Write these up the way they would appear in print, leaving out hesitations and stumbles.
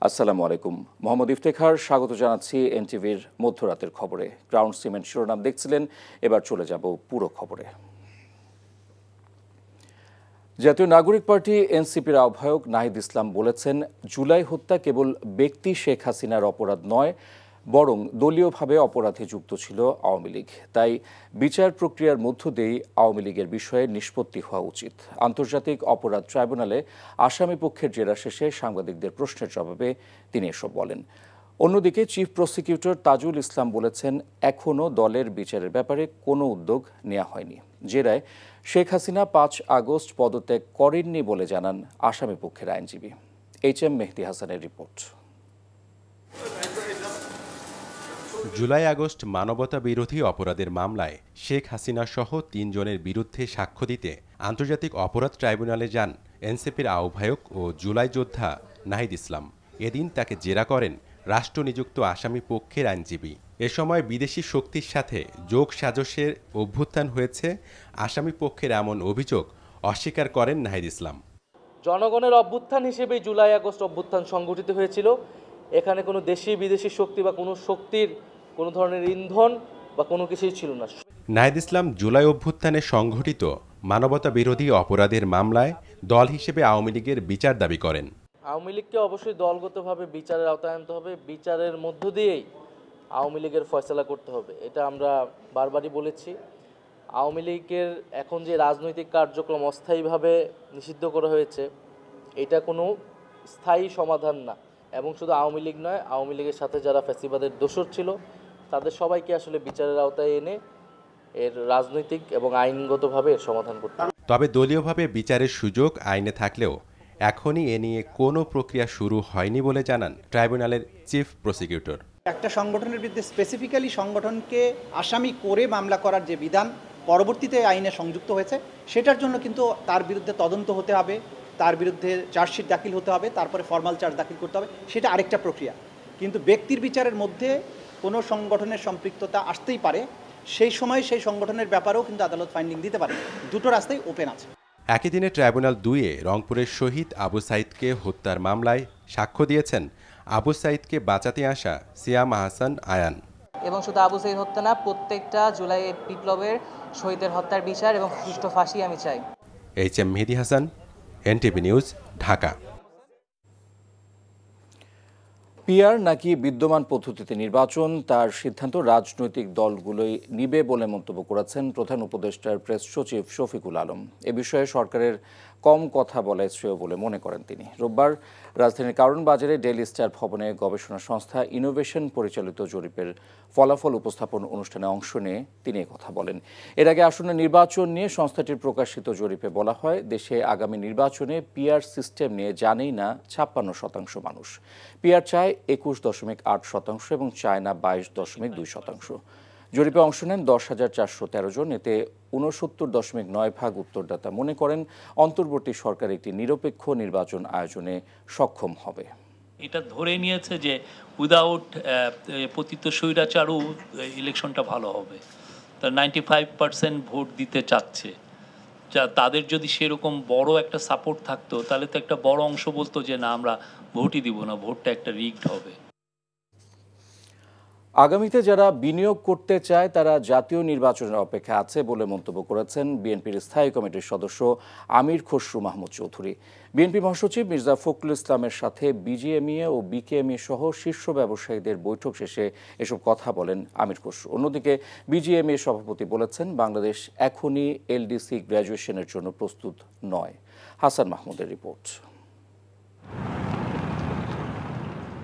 আসসালামু আলাইকুম। মোহাম্মদ ইফতেখার স্বাগত জানাচ্ছি এনটিভির মধ্যরাতের খবরে। গ্রাউন্ড সিমেন্ট শিরোনাম দেখছিলেন, এবার চলে যাব পুরো খবরে। জাতীয় নাগরিক পার্টি এনসিপির আহ্বায়ক নাহিদ ইসলাম বলেছেন, জুলাই হত্যা কেবল ব্যক্তি শেখ হাসিনার অপরাধ নয়, বরং দলীয়ভাবে অপরাধে যুক্ত ছিল আওয়ামী লীগ। তাই বিচার প্রক্রিয়ার মধ্য দিয়েই আওয়ামী লীগের বিষয়ে নিষ্পত্তি হওয়া উচিত। আন্তর্জাতিক অপরাধ ট্রাইব্যুনালে আসামি পক্ষের জেরা শেষে সাংবাদিকদের প্রশ্নের জবাবে তিনি এসব বলেন। অন্যদিকে চিফ প্রসিকিউটর তাজুল ইসলাম বলেছেন, এখনও দলের বিচারের ব্যাপারে কোনো উদ্যোগ নেওয়া হয়নি। জেরায় শেখ হাসিনা ৫ আগস্ট পদত্যাগ করেননি বলে জানান আসামি পক্ষের আইনজীবী। HM মেহেদী হাসানের রিপোর্ট। জুলাই আগস্ট মানবতা বিরোধী অপরাধের মামলায় শেখ হাসিনা সহ ৩ জনের বিরুদ্ধে সাক্ষ্য দিতে আন্তর্জাতিক অপরাধ ট্রাইব্যুনালে যান এনসিপির আহ্বায়ক ও জুলাই যোদ্ধা নাহিদ ইসলাম। এদিন তাকে জেরা করেন রাষ্ট্রনিযুক্ত আসামি পক্ষের আইনজীবী। এ সময় বিদেশি শক্তির সাথে যোগ সাজশের অভ্যুত্থান হয়েছে আসামি পক্ষের এমন অভিযোগ অস্বীকার করেন নাহিদ ইসলাম। জনগণের অভ্যুত্থান হিসেবে জুলাই আগস্ট অভ্যুত্থান সংগঠিত হয়েছিল। এখানে কোনো দেশি বিদেশি শক্তি বা কোনো শক্তির কোনো ধরনের ইন্ধন বা কোনো কিছুই ছিল না। নাহিদ ইসলাম জুলাই অভ্যুত্থানে সংঘটিত মানবতা বিরোধী অপরাধের মামলায় দল হিসেবে আওয়ামী লীগের বিচার দাবি করেন। আওয়ামী লীগকে অবশ্যই দলগতভাবে বিচারের আওতায় আনতে হবে, বিচারের মধ্য দিয়েই আওয়ামী লীগের ফয়সালা করতে হবে। এটা আমরা বারবারই বলেছি। আওয়ামী লীগের এখন যে রাজনৈতিক কার্যক্রম অস্থায়ীভাবে নিষিদ্ধ করা হয়েছে, এটা কোনো স্থায়ী সমাধান না। এবং শুধু আওয়ামী লীগ নয়, আওয়ামী লীগের সাথে যারা ফ্যাসিবাদের দোসর ছিল তাদের সবাইকে আসলে বিচারের আওতায় এনে এর রাজনৈতিক এবং আইনগতভাবে এর সমাধান করতে হবে। তবে দলীয়ভাবে বিচারের সুযোগ আইনে থাকলেও এখনই এ নিয়ে কোনো প্রক্রিয়া শুরু হয়নি বলে জানান ট্রাইব্যুনালের চিফ প্রসিকিউটর। একটা সংগঠনের বিরুদ্ধে স্পেসিফিক্যালি সংগঠনকে আসামি করে মামলা করার যে বিধান পরবর্তীতে আইনে সংযুক্ত হয়েছে, সেটার জন্য কিন্তু তার বিরুদ্ধে তদন্ত হতে হবে, তার বিরুদ্ধে চার্জশিট দাখিল হতে হবে, তারপরে ফর্মাল চার্জ দাখিল করতে হবে। সেটা আরেকটা প্রক্রিয়া। কিন্তু ব্যক্তির বিচারের মধ্যে কোনো সংগঠনের সম্পৃক্ততা আসতেই পারে, সেই সময় সেই সংগঠনের ব্যাপারেও কিন্তু আদালত ফাইন্ডিং দিতে পারে। দুটো রাস্তাই ওপেন আছে। একই দিনে ট্রাইব্যুনাল 2-এ রংপুরের শহীদ আবু সাইদকে হত্যার মামলায় সাক্ষ্য দিয়েছেন আবু সাইদকে বাঁচাতে আসা সিয়াম আহসান আয়ান। এবং শুধু আবু সাইদ হত্যা না, প্রত্যেকটা জুলাই বিপ্লবের শহীদের হত্যার বিচার এবং সুষ্ঠু ফাঁসি আমি চাই। HM Mehedi Hasan, NTV news, Dhaka. PR নাকি বিদ্যমান পদ্ধতিতে নির্বাচন, তার সিদ্ধান্ত রাজনৈতিক দলগুলোই নিবে বলে মন্তব্য করেছেন প্রধান উপদেষ্টার প্রেস সচিব শফিকুল আলম। এ বিষয়ে সরকারের কম কথা বলাই শ্রেয় বলে মনে করেন তিনি। রোববার রাজধানীর কারণ বাজারে ডেইলি স্টার ভবনে গবেষণা সংস্থা ইনোভেশন পরিচালিত জরিপের ফলাফল উপস্থাপন অনুষ্ঠানে অংশ নিয়ে তিনি কথা বলেন। এর আগে আসন্ন নির্বাচন নিয়ে সংস্থাটির প্রকাশিত জরিপে বলা হয়, দেশে আগামী নির্বাচনে পিআর সিস্টেম নিয়ে জানেই না 56% মানুষ। পিআর চায় 21.8% এবং চায় না 22.2%। জরিপে অংশ নেন 10,413 জন। এতে 69.9% উত্তরদাতা মনে করেন অন্তর্বর্তী সরকার একটি নিরপেক্ষ নির্বাচন আয়োজনে সক্ষম হবে। এটা ধরে নিয়েছে যে উইদাউট পতিত স্বৈরাচারও ইলেকশনটা ভালো হবে। তা 95% ভোট দিতে চাচ্ছে। তাদের যদি সেরকম বড় একটা সাপোর্ট থাকতো, তাহলে তো একটা বড় অংশ বলতো যে না, আমরা ভোটই দিব না, ভোটটা একটা রিগড হবে। আগামীতে যারা বিনিয়োগ করতে চায় তারা জাতীয় নির্বাচনের অপেক্ষা আছে বলে মন্তব্য করেছেন বিএনপির স্থায়ী কমিটির সদস্য আমির খসরু মাহমুদ চৌধুরী। বিএনপি মহাসচিব মির্জা ফখরুল ইসলামের সাথে বিজিএমইএ ও বিকেএমইএ সহ শীর্ষ ব্যবসায়ীদের বৈঠক শেষে এসব কথা বলেন আমির খসরু। অন্যদিকে বিজিএমইএ সভাপতি বলেছেন, বাংলাদেশ এখনই এলডিসি গ্র্যাজুয়েশনের জন্য প্রস্তুত নয়। হাসান মাহমুদের রিপোর্ট।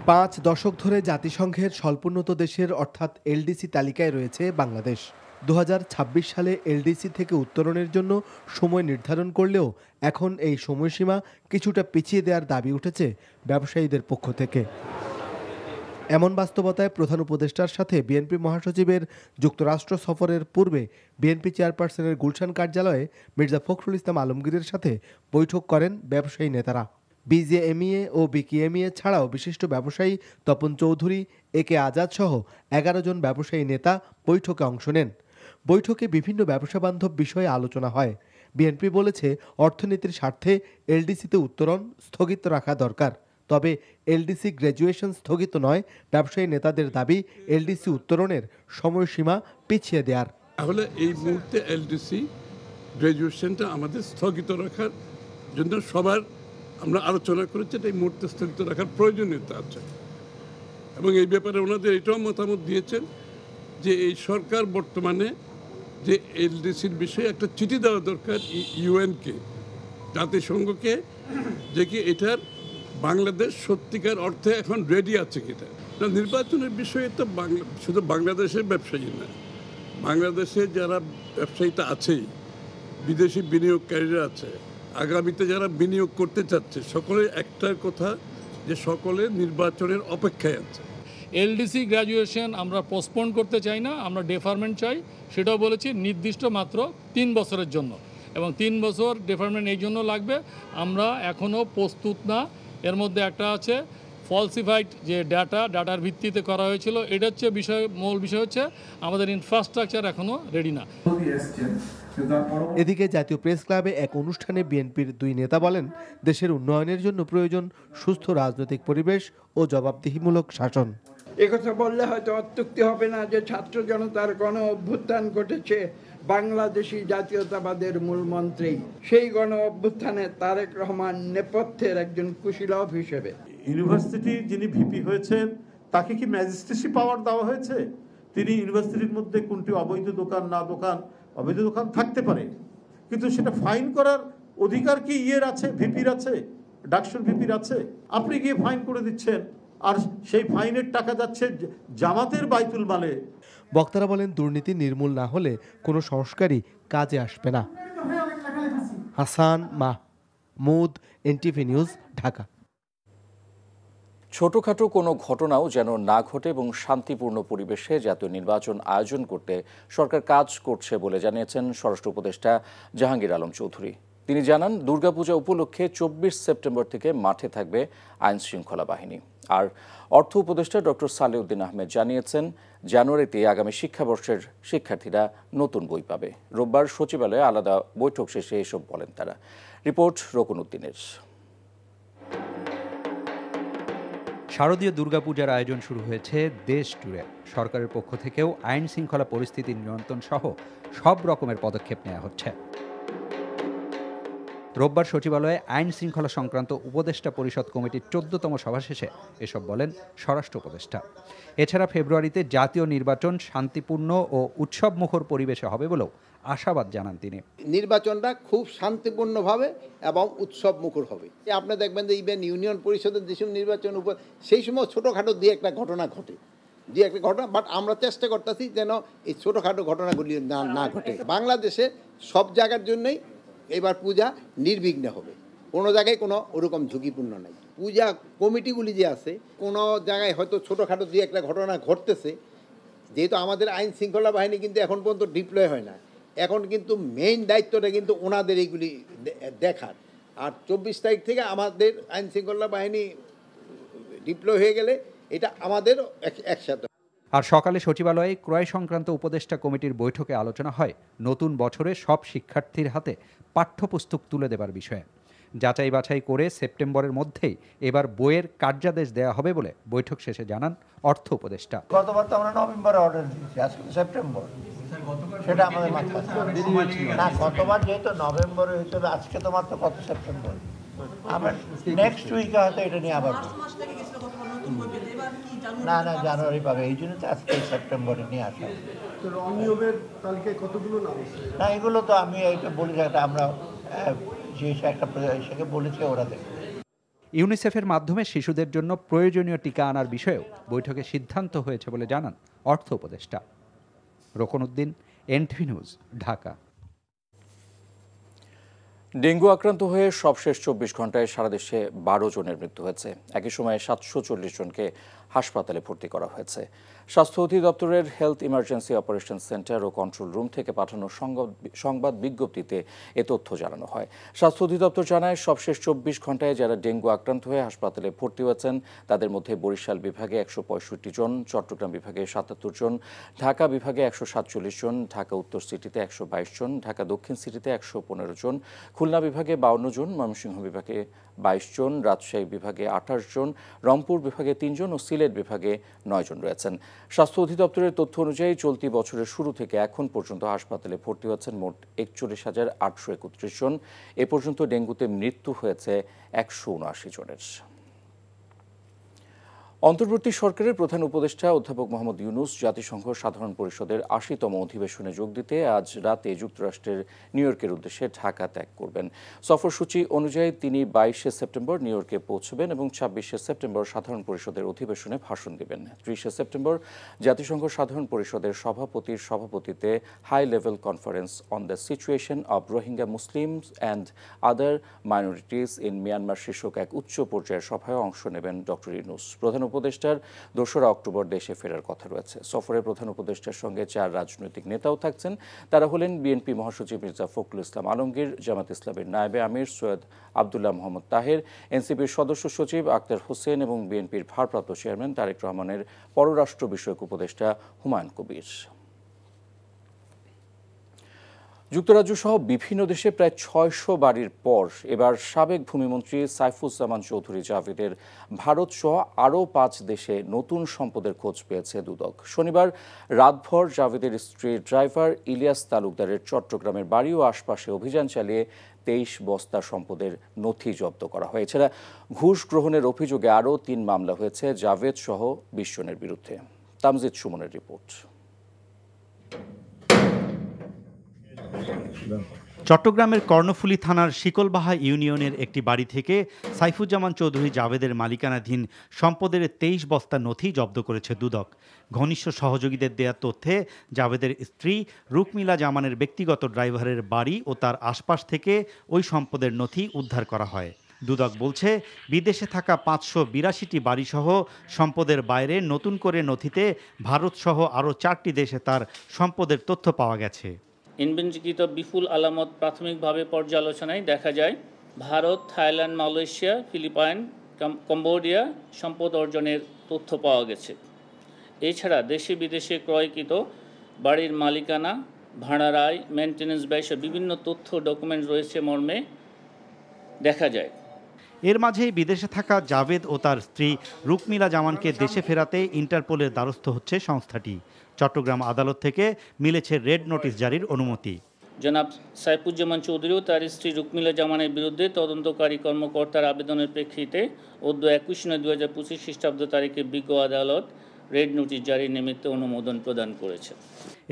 5 দশক ধরে জাতিসংঘের স্বল্পোন্নত দেশের অর্থাৎ এলডিসি তালিকায় রয়েছে বাংলাদেশ। 2026 সালে এলডিসি থেকে উত্তরণের জন্য সময় নির্ধারণ করলেও এখন এই সময়সীমা কিছুটা পিছিয়ে দেওয়ার দাবি উঠেছে ব্যবসায়ীদের পক্ষ থেকে। এমন বাস্তবতায় প্রধান উপদেষ্টার সাথে বিএনপি মহাসচিবের যুক্তরাষ্ট্র সফরের পূর্বে বিএনপি চেয়ারপারসনের গুলশান কার্যালয়ে মির্জা ফখরুল ইসলাম আলমগীরের সাথে বৈঠক করেন ব্যবসায়ী নেতারা। বিজেএমইএ ও বিকেএমইএ ছাড়াও বিশিষ্ট ব্যবসায়ী তপন চৌধুরী, একে আজাদ সহ 11 জন ব্যবসায়ী নেতা বৈঠকে অংশ নেন। বৈঠকে বিভিন্ন ব্যবসা বান্ধব বিষয়ে আলোচনা হয়। বিএনপি বলেছে, অর্থনীতির স্বার্থে এলডিসিতে উত্তরণ স্থগিত রাখা দরকার। তবে এলডিসি গ্র্যাজুয়েশন স্থগিত নয়, ব্যবসায়ী নেতাদের দাবি এলডিসি উত্তরণের সময়সীমা পিছিয়ে দেওয়ার। তাহলে এই মুহূর্তে এলডিসি গ্র্যাজুয়েশনটা আমাদের স্থগিত রাখার জন্য সবার আমরা আলোচনা করেছি, এটা এই মুহূর্তে স্থগিত রাখার প্রয়োজনীয়তা আছে। এবং এই ব্যাপারে ওনাদের এটাও মতামত দিয়েছেন যে এই সরকার বর্তমানে যে এলডিসির বিষয়ে একটা চিঠি দেওয়া দরকার ইউএনকে, জাতিসংঘকে, যে কি এটার বাংলাদেশ সত্যিকার অর্থে এখন রেডি আছে কিনা। নির্বাচনের বিষয়ে তো শুধু বাংলাদেশের ব্যবসায়ী না, বাংলাদেশে যারা ব্যবসায়ীটা আছেই, বিদেশি বিনিয়োগকারীরা আছে, আগামীতে যারা বিনিয়োগ করতে চাচ্ছে, সকলের একটার কথা যে সকলে নির্বাচনের অপেক্ষায় আছে। এলডিসি গ্র্যাজুয়েশন আমরা পোস্টপোন করতে চাই না, আমরা ডেফারমেন্ট চাই। সেটাও বলেছি নির্দিষ্ট মাত্র 3 বছরের জন্য, এবং 3 বছর ডেফারমেন্ট এই জন্য লাগবে, আমরা এখনও প্রস্তুত না। এর মধ্যে একটা আছে ফলসিফাইড যে ডাটার ভিত্তিতে করা হয়েছিল, এটা হচ্ছে মূল বিষয় হচ্ছে আমাদের ইনফ্রাস্ট্রাকচার এখনও রেডি না। এদিকে জাতীয় প্রেস ক্লাবে এক অনুষ্ঠানে বিএনপির 2 নেতা বলেন, দেশের উন্নয়নের জন্য প্রয়োজন সুস্থ রাজনৈতিক পরিবেশ ও জবাবদিহিমূলক শাসন। একথা বললে হয়তো অত্যুক্তি হবে না যে ছাত্র জনতার গণ অভ্যুত্থান ঘটেছে বাংলাদেশি জাতীয়তাবাদের মূলমন্ত্রী। সেই গণ অভ্যুত্থানে তারেক রহমান নেপথ্যের একজন কুশীলব হিসেবে। ইউনিভার্সিটি যিনি ভিপি হয়েছেন তাকে কি ম্যাজিস্ট্রেসি পাওয়ার দেওয়া হয়েছে? তিনি ইউনিভার্সিটির মধ্যে কোনটি অবৈধ দোকান না দোকান, অবৈধ দোকান থাকতে পারে, কিন্তু সেটা ফাইন করার অধিকার কি আছে, ভিপির আছে, ডাকসুর ভিপির আছে? আপনি গিয়ে ফাইন করে দিচ্ছেন, আর সেই ফাইনের টাকা যাচ্ছে জামাতের বাইতুল মালে। বক্তারা বলেন, দুর্নীতি নির্মূল না হলে কোনো সংস্কারই কাজে আসবে না। Hasan Mahmud, NTV news, Dhaka. ছোটখাটো কোনো ঘটনাও যেন না ঘটে এবং শান্তিপূর্ণ পরিবেশে জাতীয় নির্বাচন আয়োজন করতে সরকার কাজ করছে বলে জানিয়েছেন স্বরাষ্ট্র উপদেষ্টা জাহাঙ্গীর আলম চৌধুরী। তিনি জানান, দুর্গাপূজা উপলক্ষে 24 সেপ্টেম্বর থেকে মাঠে থাকবে আইন শৃঙ্খলা বাহিনী। আর অর্থ উপদেষ্টা ডক্টর সালেউদ্দিন আহমেদ জানিয়েছেন, জানুয়ারিতে আগামী শিক্ষাবর্ষের শিক্ষার্থীরা নতুন বই পাবে। রোববার সচিবালয়ে আলাদা বৈঠক শেষে এসব বলেন তারা। রিপোর্ট রকুন উদ্দিনের। শারদীয় দুর্গাপূজার আয়োজন শুরু হয়েছে দেশ জুড়ে। সরকারের পক্ষ থেকেও আইন শৃঙ্খলা পরিস্থিতি নিয়ন্ত্রণ সহ সব রকমের পদক্ষেপ নেওয়া হচ্ছে। রোববার সচিবালয়ে আইন শৃঙ্খলা সংক্রান্ত উপদেষ্টা পরিষদ কমিটির 14তম সভা শেষে এসব বলেন স্বরাষ্ট্র উপদেষ্টা। এছাড়া ফেব্রুয়ারিতে জাতীয় নির্বাচন শান্তিপূর্ণ ও উৎসবমুখর পরিবেশে হবে বলেও আশাবাদ জানান তিনি। নির্বাচনটা খুব শান্তিপূর্ণভাবে এবং উৎসব মুখর হবে। আপনি দেখবেন যে ইভেন ইউনিয়ন পরিষদের যেসব নির্বাচন উপর সেই সময় ছোটোখাটো দিয়ে একটা ঘটনা ঘটে, বাট আমরা চেষ্টা করতেছি যেন এই ছোটোখাটো ঘটনাগুলি না ঘটে। বাংলাদেশে সব জায়গার জন্যই এবার পূজা নির্বিঘ্নে হবে, কোনো জায়গায় কোনো ওরকম ঝুঁকিপূর্ণ নাই। পূজা কমিটিগুলি যে আছে, কোনো জায়গায় হয়তো ছোটোখাটো দিয়ে একটা ঘটনা ঘটতেছে, যেহেতু আমাদের আইন শৃঙ্খলা বাহিনী কিন্তু এখন পর্যন্ত ডিপ্লয় হয় না, এখন কিন্তু মেইন দায়িত্বটা কিন্তু ওনাদের এইগুলি দেখার। আর 24 তারিখ থেকে আমাদের আইন শৃঙ্খলা বাহিনী ডিপ্লয় হয়ে গেলে এটা আমাদের একসাথে। আর সকালে সচিবালয়ে ক্রয় সংক্রান্ত উপদেষ্টা কমিটির বৈঠকে আলোচনা হয় নতুন বছরে সব শিক্ষার্থীর হাতে পাঠ্যপুস্তক তুলে দেবার বিষয়ে। যাচাই বাছাই করে সেপ্টেম্বরের মধ্যেই এবার বইয়ের কার্যাদেশ দেওয়া হবে বলে বৈঠক শেষে জানান অর্থ উপদেষ্টা। গতবার তো আমরা নভেম্বরে অর্ডার দিয়েছি, আজকে সেপ্টেম্বর, সেটা আমাদের না। গতবার যেহেতু নভেম্বরে হয়েছিল, আজকে তো মাত্র কত সেপ্টেম্বর, আমরা নেক্সট উইকে হয়তো এটা নিয়ে আবার না জানুয়ারি পাবে, এই জন্য তো আজকে সেপ্টেম্বরে নিয়ে আসা। অনিয়মের তালিকায় কতগুলো নাম আছে? না, এগুলো তো আমি এইটা বলেছি, একটা আমরা যে একটা সেকে বলেছি, ওরা দেখবে। ইউনিসেফের মাধ্যমে শিশুদের জন্য প্রয়োজনীয় টিকা আনার বিষয়েও বৈঠকে সিদ্ধান্ত হয়েছে বলে জানান অর্থ উপদেষ্টা। Rokun Uddin, NTV news, Dhaka. Dengue আক্রান্ত হয়ে সবশেষ 24 ঘন্টায় সারা দেশে 12 জনের মৃত্যু হয়েছে। একই সময়ে 740 জনকে হাসপাতালে ভর্তি করা হয়েছে। স্বাস্থ্য অধিদপ্তরের হেলথ ইমার্জেন্সি অপারেশন সেন্টার ও কন্ট্রোল রুম থেকে পাঠানো সংবাদ বিজ্ঞপ্তিতে এ তথ্য জানানো হয়। স্বাস্থ্য অধিদপ্তর জানায়, সবশেষ 24 ঘন্টায় যারা ডেঙ্গু আক্রান্ত হয়ে হাসপাতালে ভর্তি হয়েছেন তাদের মধ্যে বরিশাল বিভাগে 165 জন, চট্টগ্রাম বিভাগে 77 জন, ঢাকা বিভাগে 147 জন, ঢাকা উত্তর সিটিতে 122 জন, ঢাকা দক্ষিণ সিটিতে 115 জন, খুলনা বিভাগে 52 জন, ময়মনসিংহ বিভাগে 22 জন, রাজশাহী বিভাগে 28 জন, রংপুর বিভাগে 3 জন ও সিলেট বিভাগে 9 জন রয়েছেন। স্বাস্থ্য অধিদপ্তরের তথ্য অনুযায়ী চলতি বছরের শুরু থেকে এখন পর্যন্ত হাসপাতালে ভর্তি হয়েছেন মোট 41,831 জন। এ পর্যন্ত ডেঙ্গুতে মৃত্যু হয়েছে 179 জনের। অন্তর্বর্তী সরকারের প্রধান উপদেষ্টা অধ্যাপক মোহাম্মদ ইউনূস জাতিসংঘ সাধারণ পরিষদের 80তম অধিবেশনে যোগ দিতে আজ রাতে যুক্তরাষ্ট্রের নিউ ইয়র্কের উদ্দেশ্যে ঢাকা ত্যাগ করবেন। সফরসূচি অনুযায়ী তিনি 22শে সেপ্টেম্বর নিউ ইয়র্কে পৌঁছবেন এবং 26শে সেপ্টেম্বর সাধারণ পরিষদের অধিবেশনে ভাষণ দেবেন। 30শে সেপ্টেম্বর জাতিসংঘ সাধারণ পরিষদের সভাপতির সভাপতিত্বে high level conference on the situation of Rohingya Muslims and other minorities in Myanmar শীর্ষক এক উচ্চ পর্যায়ের সভায় অংশ নেবেন ডক্টর ইউনূস। প্রধান উপদেষ্টার 2রা অক্টোবর দেশে ফেরার কথা রয়েছে। সফরে প্রধান উপদেষ্টার সঙ্গে 4 রাজনৈতিক নেতাও থাকছেন। তারা হলেন বিএনপি মহাসচিব মির্জা ফখরুল ইসলাম আলমগীর, জামাত ইসলামের নায়েবে আমির সৈয়দ আবদুল্লাহ মোহাম্মদ তাহের, এনসিপির সদস্য সচিব আক্তার হোসেন এবং বিএনপির ভারপ্রাপ্ত চেয়ারম্যান তারেক রহমানের পররাষ্ট্র বিষয়ক উপদেষ্টা হুমায়ুন কবির। যুক্তরাজ্য সহ বিভিন্ন দেশে প্রায় 600 বাড়ির পর এবার সাবেক ভূমিমন্ত্রী সাইফুজ্জামান চৌধুরী জাভেদের ভারত সহ আরও 5 দেশে নতুন সম্পদের খোঁজ পেয়েছে দুদক। শনিবার রাতভর জাভেদের স্ত্রী ড্রাইভার ইলিয়াস তালুকদারের চট্টগ্রামের বাড়ি ও আশপাশে অভিযান চালিয়ে 23 বস্তা সম্পদের নথি জব্দ করা হয়। এছাড়া ঘুষ গ্রহণের অভিযোগে আরও 3 মামলা হয়েছে জাভেদ সহ 20 জনের বিরুদ্ধে। তামজিদ সুমনের রিপোর্ট। চট্টগ্রামের কর্ণফুলী থানার শিকলবাহা ইউনিয়নের একটি বাড়ি থেকে সাইফুজ্জামান চৌধুরী জাভেদের মালিকানাধীন সম্পদের 23 বস্তা নথি জব্দ করেছে দুদক। ঘনিষ্ঠ সহযোগীদের দেয়া তথ্যে জাভেদের স্ত্রী রুকমিলা জামানের ব্যক্তিগত ড্রাইভারের বাড়ি ও তার আশপাশ থেকে ওই সম্পদের নথি উদ্ধার করা হয়। দুদক বলছে, বিদেশে থাকা 582টি বাড়িসহ সম্পদের বাইরে নতুন করে নথিতে ভারতসহ আরও 4টি দেশে তার সম্পদের তথ্য পাওয়া গেছে। ইনভেন্টরিকৃত বিপুল আলামত প্রাথমিকভাবে পর্যালোচনায় দেখা যায় Bharat, Thailand, Malaysia, Philippines, Cambodia সম্পদ অর্জনের তথ্য পাওয়া গেছে। এছাড়া দেশে বিদেশে ক্রয়কৃত বাড়ির মালিকানা, ভাড়ার আয়, মেনটেন্যান্স ব্যয় সহ বিভিন্ন তথ্য ডকুমেন্ট রয়েছে মর্মে দেখা যায়। এর মাঝেই বিদেশে থাকা জাভেদ ও তার স্ত্রী রুকমিলা জামানকে দেশে ফেরাতে ইন্টারপোলের দ্বারস্থ হচ্ছে সংস্থাটি। চট্টগ্রাম আদালত থেকে মিলেছে রেড নোটিশ জারির অনুমতি। জনাব সাইফুজ্জামান চৌধুরী ও তার স্ত্রী রুকমিলা জামানের বিরুদ্ধে তদন্তকারী কর্মকর্তার আবেদনের প্রেক্ষিতে 21/9/2025 খ্রিস্টাব্দ তারিখে বিজ্ঞ আদালত রেড নোটিশ জারির নিমিত্তে অনুমোদন প্রদান করেছে।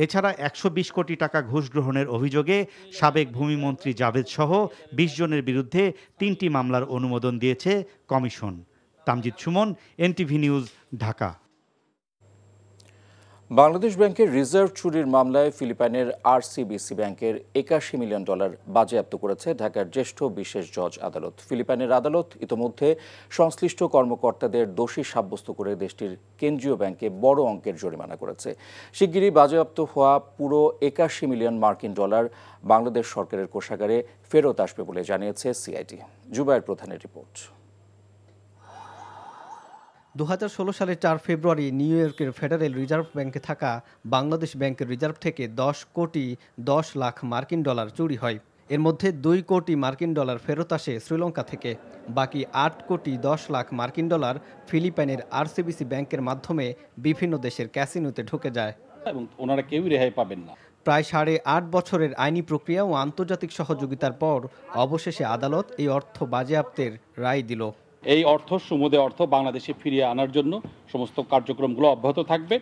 এছাড়া 120 কোটি টাকা ঘুষ গ্রহণের অভিযোগে সাবেক ভূমিমন্ত্রী জাভেদ সহ 20 জনের বিরুদ্ধে 3টি মামলার অনুমোদন দিয়েছে commission. Tamjid Suman, NTV news, Dhaka. Bangladesh ব্যাংকের রিজার্ভ চুরির মামলায় ফিলিপাইনের আরসিবিসি ব্যাংকের $81 মিলিয়ন বাজেয়াপ্ত করেছে ঢাকার জ্যেষ্ঠ বিশেষ জজ আদালত। ফিলিপাইনের আদালত ইতোমধ্যে সংশ্লিষ্ট কর্মকর্তাদের দোষী সাব্যস্ত করে দেশটির কেন্দ্রীয় ব্যাংকে বড় অঙ্কের জরিমানা করেছে। শিগগিরই বাজেয়াপ্ত হওয়া পুরো $81 মিলিয়ন বাংলাদেশ সরকারের কোষাগারে ফেরত আসবে বলে জানিয়েছে সিআইডি। জুবায়ের প্রধানের রিপোর্ট। 2016 সালের 4 ফেব্রুয়ারি নিউ ইয়র্কের ফেডারেল রিজার্ভ ব্যাংকে থাকা বাংলাদেশ ব্যাংকের রিজার্ভ থেকে $10 কোটি 10 লাখ চুরি হয়। এর মধ্যে $2 কোটি ফেরত আসে শ্রীলঙ্কা থেকে। বাকি $8 কোটি 10 লাখ ফিলিপাইনের আরসিবিসি ব্যাংকের মাধ্যমে বিভিন্ন দেশের ক্যাসিনোতে ঢুকে যায় এবং ওনারা কেউই রেহাই পাবেন না। প্রায় 8.5 বছরের আইনি প্রক্রিয়া ও আন্তর্জাতিক সহযোগিতার পর অবশেষে আদালত এই অর্থ বাজেয়াপ্তের রায় দিল। এই অর্থ সমুদয় অর্থ বাংলাদেশে ফিরিয়ে আনার জন্য সমস্ত কার্যক্রমগুলো অব্যাহত থাকবে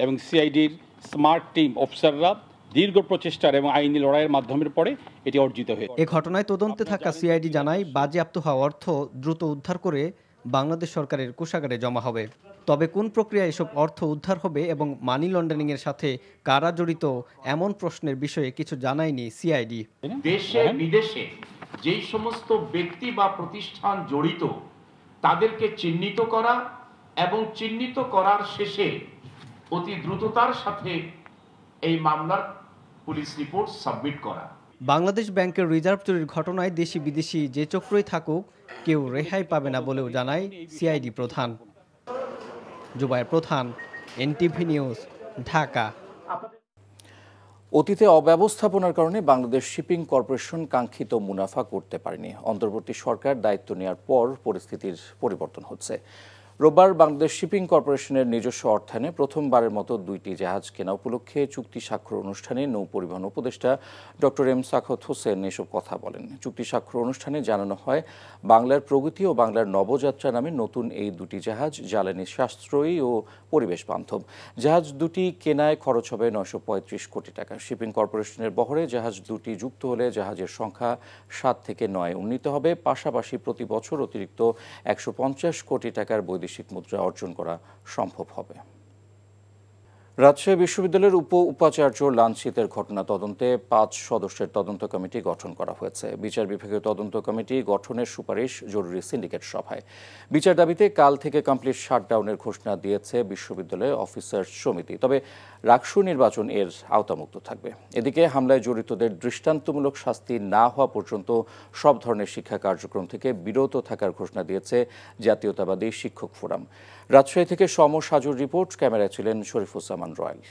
এবং সিআইডির স্মার্ট টিম অফিসাররা দীর্ঘ প্রচেষ্টার এবং আইনি লড়াইয়ের মাধ্যমে পরে এটি অর্জিত হয়েছে। এই ঘটনায় তদন্তে থাকা সিআইডি জানায় বাজেয়াপ্ত হওয়া অর্থ দ্রুত উদ্ধার করে বাংলাদেশ সরকারের কোষাগারে জমা হবে। তবে কোন প্রক্রিয়ায় এসব অর্থ উদ্ধার হবে এবং মানি লন্ডারিংয়ের সাথে কারা জড়িত এমন প্রশ্নের বিষয়ে কিছু জানায়নি সিআইডি। দেশে বিদেশে যেই সমস্ত ব্যক্তি বা প্রতিষ্ঠান জড়িত তাদেরকে চিহ্নিত করা এবং চিহ্নিত করার শেষে অতি দ্রুততার সাথে এই মামলার পুলিশ রিপোর্ট সাবমিট করা। বাংলাদেশ ব্যাংকের রিজার্ভ চুরির ঘটনায় দেশি বিদেশি যে চক্রই থাকুক কেউ রেহাই পাবে না বলেও জানায় সিআইডি প্রধান। জুবায়ের প্রধান, এনটিভি নিউজ, ঢাকা। অতীতে অব্যবস্থাপনার কারণে বাংলাদেশ শিপিং কর্পোরেশন কাঙ্ক্ষিত মুনাফা করতে পারেনি। অন্তর্বর্তী সরকার দায়িত্ব নেওয়ার পর পরিস্থিতির পরিবর্তন হচ্ছে। রোববার বাংলাদেশ শিপিং কর্পোরেশনের নিজস্ব অর্থায়নে প্রথমবারের মতো 2টি জাহাজ কেনা উপলক্ষে চুক্তি স্বাক্ষর অনুষ্ঠানে নৌ পরিবহন উপদেষ্টা ডক্টর এম সাখাওয়াত হোসেন এসব কথা বলেন। চুক্তি স্বাক্ষর অনুষ্ঠানে জানানো হয়, বাংলার প্রগতি ও বাংলার নবযাত্রা নামে নতুন এই 2টি জাহাজ জ্বালানি সাশ্রয়ী ও পরিবেশ বান্ধব। জাহাজ 2টি কেনায় খরচ হবে 935 কোটি টাকা। শিপিং কর্পোরেশনের বহরে জাহাজ 2টি যুক্ত হলে জাহাজের সংখ্যা 7 থেকে 9 উন্নীত হবে। পাশাপাশি প্রতি বছর অতিরিক্ত 150 কোটি টাকার বৈদেশিক মুদ্রা অর্জন করা সম্ভব হবে। রাজশাহী বিশ্ববিদ্যালয়ের উপাচার্য লাঞ্ছিতের ঘটনা তদন্তে 5 সদস্যের তদন্ত কমিটি গঠন করা হয়েছে। বিচার বিভাগীয় তদন্ত কমিটি গঠনের সুপারিশ জরুরি সিন্ডিকেট সভায়। বিচার দাবিতে কাল থেকে কমপ্লিট শাটডাউনের ঘোষণা দিয়েছে বিশ্ববিদ্যালয় অফিসার্স সমিতি। তবে রাকসু নির্বাচন এর আওতামুক্ত থাকবে। এদিকে হামলায় জড়িতদের দৃষ্টান্তমূলক শাস্তি না হওয়া পর্যন্ত সব ধরনের শিক্ষা কার্যক্রম থেকে বিরত থাকার ঘোষণা দিয়েছে জাতীয়তাবাদী শিক্ষক ফোরাম। রাজশাহী থেকে সম সাজুর রিপোর্ট, ক্যামেরায় ছিলেন শরীফুজ্জামান রয়েল।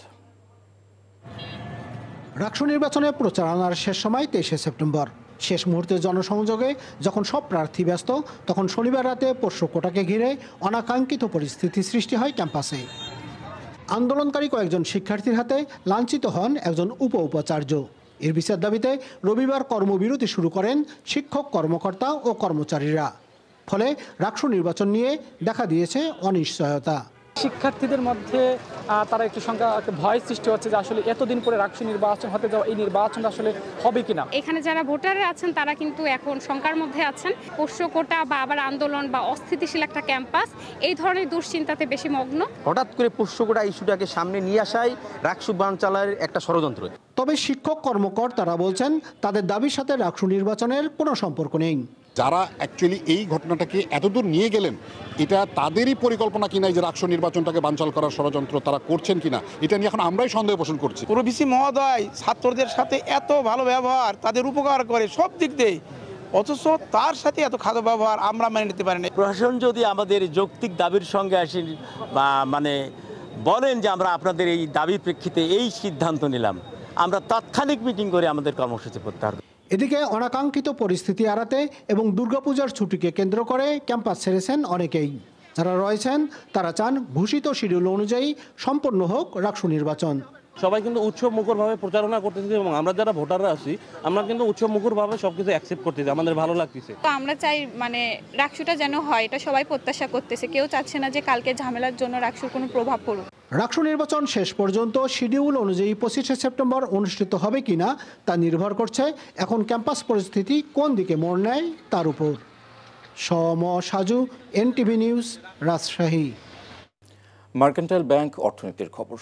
রাকসু নির্বাচনে প্রচারণার শেষ সময় 23শে সেপ্টেম্বর। শেষ মুহূর্তে জনসংযোগে যখন সব প্রার্থী ব্যস্ত, তখন শনিবার রাতে পোষ্য কোটাকে ঘিরে অনাকাঙ্ক্ষিত পরিস্থিতি সৃষ্টি হয় ক্যাম্পাসে। আন্দোলনকারী কয়েকজন শিক্ষার্থীর হাতে লাঞ্ছিত হন একজন উপাচার্য। এর বিচার দাবিতে রবিবার কর্মবিরতি শুরু করেন শিক্ষক, কর্মকর্তা ও কর্মচারীরা। ফলে রাকসু নির্বাচন নিয়ে দেখা দিয়েছে অনিশ্চয়তা। শিক্ষার্থীদের মধ্যে তারা একটু সংখ্যা ভয় সৃষ্টি হচ্ছে যে আসলে এতদিন পরে রাকসু নির্বাচন হতে যাওয়া, এই নির্বাচনটা আসলে হবে কিনা। এখানে যারা ভোটাররা আছেন তারা কিন্তু এখন শঙ্কার মধ্যে আছেন। পোষ্য কোটা বা আবার আন্দোলন বা অস্থিতিশীল একটা ক্যাম্পাস, এই ধরনের দুশ্চিন্তাতে বেশি মগ্ন। হঠাৎ করে পোষ্য কোটা ইস্যুটাকে সামনে নিয়ে আসাই রাকসু বানচালের একটা ষড়যন্ত্র। তবে শিক্ষক কর্মকর্তারা বলছেন তাদের দাবির সাথে রাকসু নির্বাচনের কোনো সম্পর্ক নেই। যারা অ্যাকচুয়ালি এই ঘটনাটাকে এতদূর নিয়ে গেলেন, এটা তাদেরই পরিকল্পনা কিনা যে রাকসু নির্বাচনটাকে বানচাল করার ষড়যন্ত্র তারা করছেন কিনা, এটা নিয়ে এখন আমরাই সন্দেহ পোষণ করছি। প্রভিসি মহোদয় ছাত্রদের সাথে এত ভালো ব্যবহার, তাদের উপকার করে সব দিক দিয়ে, অথচ তার সাথে এত খারাপ ব্যবহার আমরা মেনে নিতে পারি না। প্রশাসন যদি আমাদের যৌক্তিক দাবির সঙ্গে আসেন বা বলেন যে আমরা আপনাদের এই দাবির প্রেক্ষিতে এই সিদ্ধান্ত নিলাম, আমরা তাৎক্ষণিক মিটিং করে আমাদের কর্মসূচি করতে হবে। এদিকে অনাকাঙ্ক্ষিত পরিস্থিতি এড়াতে এবং দুর্গাপূজার ছুটিকে কেন্দ্র করে ক্যাম্পাস ছেড়েছেন অনেকেই। যারা রয়েছেন তারা চান ঘোষিত শিডিউল অনুযায়ী সম্পন্ন হোক রাকসু নির্বাচন। সবাই কিন্তু উৎসব মুখরভাবে প্রচারণা করতেছে এবং আমরা যারা ভোটাররা আছি আমরা কিন্তু উৎসব মুখরভাবে সবকিছু অ্যাকসেপ্ট করতেছি, আমাদের ভালো লাগতেছে। তো আমরা চাই রাকসুটা যেন হয়, এটা সবাই প্রত্যাশা করতেছে। কেউ চাচ্ছে না যে কালকে ঝামেলার জন্য রাকসুর কোনো প্রভাব পড়ুক। রাকসু নির্বাচন শেষ পর্যন্ত শিডিউল অনুযায়ী 25শে সেপ্টেম্বর অনুষ্ঠিত হবে কিনা তা নির্ভর করছে এখন ক্যাম্পাস পরিস্থিতি কোন দিকে মোড় নেয় তার উপর। সম Saju, NTV news, Rajshahi. Mercantile bank অর্থনীতির খবর।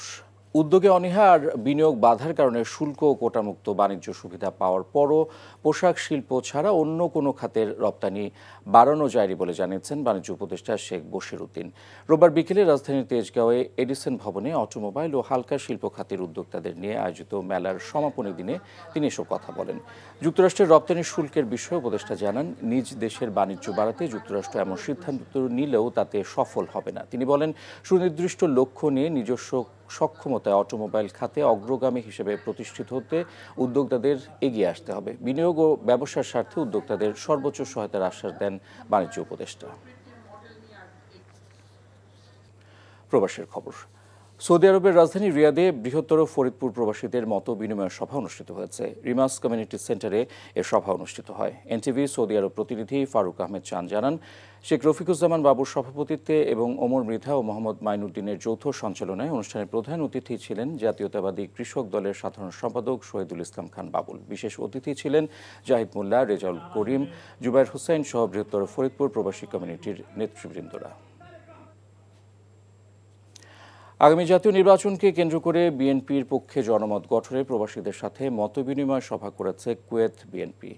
উদ্যোগে অনীহা আর বিনিয়োগ বাধার কারণে শুল্ক ও কোটামুক্ত বাণিজ্য সুবিধা পাওয়ার পরও পোশাক শিল্প ছাড়া অন্য কোনো খাতের রপ্তানি বাড়ানো যায়নি বলে জানিয়েছেন বাণিজ্য উপদেষ্টা শেখ বশির উদ্দিন। রোববার বিকেলে রাজধানীর তেজগাঁওয়ে এডিসন ভবনে অটোমোবাইল ও হালকা শিল্প খাতের উদ্যোক্তাদের নিয়ে আয়োজিত মেলার সমাপনী দিনে তিনি এসব কথা বলেন। যুক্তরাষ্ট্রের রপ্তানি শুল্কের বিষয়ে উপদেষ্টা জানান, নিজ দেশের বাণিজ্য বাড়াতে যুক্তরাষ্ট্র এমন সিদ্ধান্ত নিলেও তাতে সফল হবে না। তিনি বলেন, সুনির্দিষ্ট লক্ষ্য নিয়ে নিজস্ব সক্ষমতায় অটোমোবাইল খাতে অগ্রগামী হিসেবে প্রতিষ্ঠিত হতে উদ্যোক্তাদের এগিয়ে আসতে হবে। বিনিয়োগ ও ব্যবসার স্বার্থে উদ্যোক্তাদের সর্বোচ্চ সহায়তার আশ্বাস দেন বাণিজ্য উপদেষ্টা। প্রবাসের খবর। সৌদি আরবের রাজধানী রিয়াদে বৃহত্তর ফরিদপুর প্রবাসীদের মত বিনিময় সভা অনুষ্ঠিত হয়েছে। রিমাস কমিউনিটি সেন্টারে এ সভা অনুষ্ঠিত হয়। এনটিভি সৌদি আরব প্রতিনিধি ফারুক আহমেদ চান জানান, শেখ রফিকুজ্জামান বাবুর সভাপতিত্বে এবং ওমর মৃধা ও মোহাম্মদ মাইনুদ্দিনের যৌথ সঞ্চালনায় অনুষ্ঠানের প্রধান অতিথি ছিলেন জাতীয়তাবাদী কৃষক দলের সাধারণ সম্পাদক শহীদুল ইসলাম খান বাবুল। বিশেষ অতিথি ছিলেন জাহিদ মোল্লা, রেজাউল করিম, জুবাইর হোসেন সহ বৃহত্তর ফরিদপুর প্রবাসী কমিউনিটির নেতৃবৃন্দরা। আগামী জাতীয় নির্বাচনকে কেন্দ্র করে বিএনপির পক্ষে জনমত গঠনে প্রবাসীদের সাথে মতবিনিময় সভা করেছে কুয়েত বিএনপি।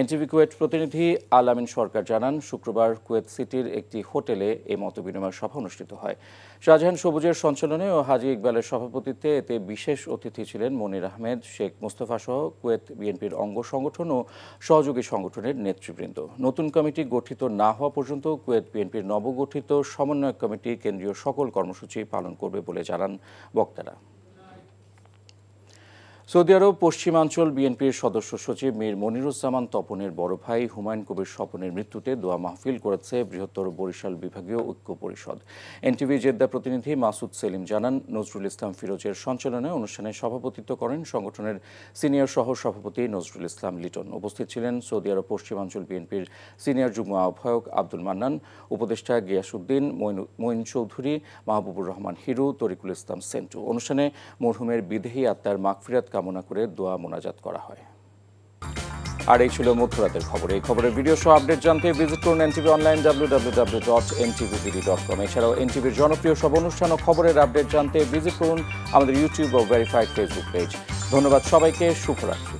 এনটিভি কুয়েত প্রতিনিধি আল আমিন সরকার জানান, শুক্রবার কুয়েত সিটির একটি হোটেলে এই মতবিনিময় সভা অনুষ্ঠিত হয়। শাহজাহান সবুজের সঞ্চালনে ও হাজী ইকবালের সভাপতিত্বে এতে বিশেষ অতিথি ছিলেন মনির আহমেদ, শেখ মোস্তফা সহ কুয়েত বিএনপির অঙ্গ সংগঠন ও সহযোগী সংগঠনের নেতৃবৃন্দ। নতুন কমিটি গঠিত না হওয়া পর্যন্ত কুয়েত বিএনপির নবগঠিত সমন্বয়ক কমিটি কেন্দ্রীয় সকল কর্মসূচি পালন করবে বলে জানান বক্তারা। সৌদি আরব পশ্চিমাঞ্চল বিএনপির সদস্য সচিব মীর মনিরুজ্জামান তপনের বড় ভাই হুমায়ুন কবির স্বপনের মৃত্যুতে দোয়া মাহফিল করেছে বৃহত্তর বরিশাল বিভাগীয় ঐক্য পরিষদ। এনটিভি জেদ্দা প্রতিনিধি মাসুদ সেলিম জানান, নজরুল ইসলাম ফিরোজের সঞ্চালনে অনুষ্ঠানে সভাপতিত্ব করেন সংগঠনের সিনিয়র সহ সভাপতি নজরুল ইসলাম লিটন। উপস্থিত ছিলেন সৌদি আরব পশ্চিমাঞ্চল বিএনপির সিনিয়র যুগ্ম আহ্বায়ক আব্দুল মান্নান, উপদেষ্টা গিয়াসউদ্দিন, মঈন চৌধুরী, মাহবুবুর রহমান হিরু, তরিকুল ইসলাম সেন্টু। অনুষ্ঠানে মরহুমের বিদেহী আত্মার মাগফিরাত কামনা করে দোয়া মোনাজাত করা হয়। আর এই ছিল মধ্যরাতের খবর। এই খবরের ভিডিও সহ আপডেট জানতে ভিজিট করুন এনটিভি অনলাইন www.ntvbd.com। এছাড়াও এনটিভির জনপ্রিয় সব অনুষ্ঠান ও খবরের আপডেট জানতে ভিজিট করুন আমাদের ইউটিউব ও ভেরিফাইড ফেসবুক পেজ। ধন্যবাদ সবাইকে, শুভরাত্রি।